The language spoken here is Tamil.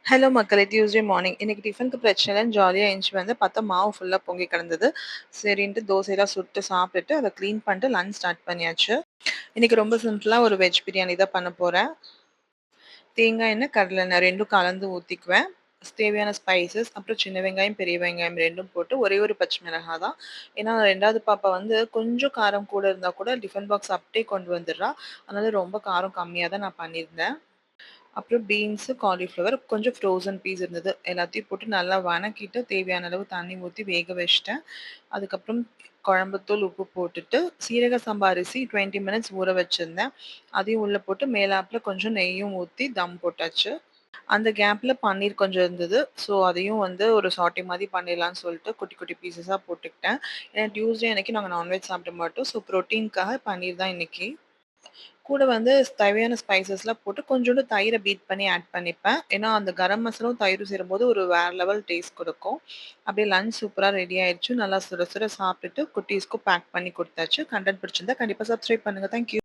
ஹலோ மக்களே! Tuesday morning. இன்னைக்கு டிஃபனுக்கு பிரச்சனை இல்லன்னு ஜாலியா எந்திச்சு வந்து பார்த்தா மாவு ஃபுல்லா பொங்கி கிடந்தது. சரின்ட்டு தோசைலாம் சுட்டு சாப்பிட்டுட்டு, அத கிளீன் பண்ணிட்டு லஞ்ச் ஸ்டார்ட் பண்ணியாச்சு. இன்னைக்கு ரொம்ப சிம்பிளா ஒரு வெஜ் பிரியாணி தான் பண்ண போறேன். தேங்காய் எண்ணெய், கடலை எண்ணெய் 2ம் கலந்து ஊத்திக்குவேன். தேவையான ஸ்பைசஸ், அப்புறம் சின்ன வெங்காயம், பெரிய வெங்காயம் 2ம் போட்டு ஒரே ஒரு பச்சை மிளகாய் தான். ஏன்னா 2வது பாப்பா வந்து கொஞ்சம் காரம் கூட இருந்தா கூட டிஃபன் பாக்ஸ் அப்படியே கொண்டு வந்துடுறா. அதனால ரொம்ப காரம் கம்மியா தான் நான் பண்ணியிருந்தேன். அப்புறம் பீன்ஸு, காலிஃப்ளவர், கொஞ்சம் ஃப்ரோசன் பீஸ் இருந்தது. எல்லாத்தையும் போட்டு நல்லா வணக்கிட்டு, தேவையான அளவு தண்ணி ஊத்தி வேக வச்சுட்டேன். அதுக்கப்புறம் குழம்பு தூள், உப்பு போட்டுட்டு, சீரக சம்பா அரிசி 20 மினிட்ஸ் ஊற வச்சிருந்தேன். அதையும் உள்ள போட்டு மேலாப்புல கொஞ்சம் நெய்யும் ஊத்தி தம் போட்டாச்சு. அந்த கேப்ல பன்னீர் கொஞ்சம் இருந்தது. ஸோ, அதையும் வந்து ஒரு சாட்டே மாரி பண்ணிடலான்னு சொல்லிட்டு குட்டி, குட்டி பீஸஸா போட்டுக்கிட்டேன். ஏன்னா டியூஸ்டே அன்னைக்கு நாங்க நான்வெஜ் சாப்பிட மாட்டோம். ஸோ, புரோட்டீன்க்காக பன்னீர் தான் இன்னைக்கு. கூட வந்து தேவையான ஸ்பைசஸ்லாம் போட்டு கொஞ்சோண்டு தயிர பீட் பண்ணி ஆட் பண்ணிப்பேன். ஏன்னா, அந்த கரம் மசாலாவும், தயிரும் சேரும்போது ஒரு வேற லெவல் டேஸ்ட் குடுக்கும். அப்படியே லஞ்ச் சூப்பரா ரெடி ஆயிருச்சு. நல்லா சுட சுட சாப்பிட்டுட்டு குட்டீஸ்க்கும் பேக் பண்ணி குடுத்தாச்சு. கன்டென்ட் பிடிச்சிருந்தா கண்டிப்பா சப்ஸ்கிரைப் பண்ணுங்க. Thank you.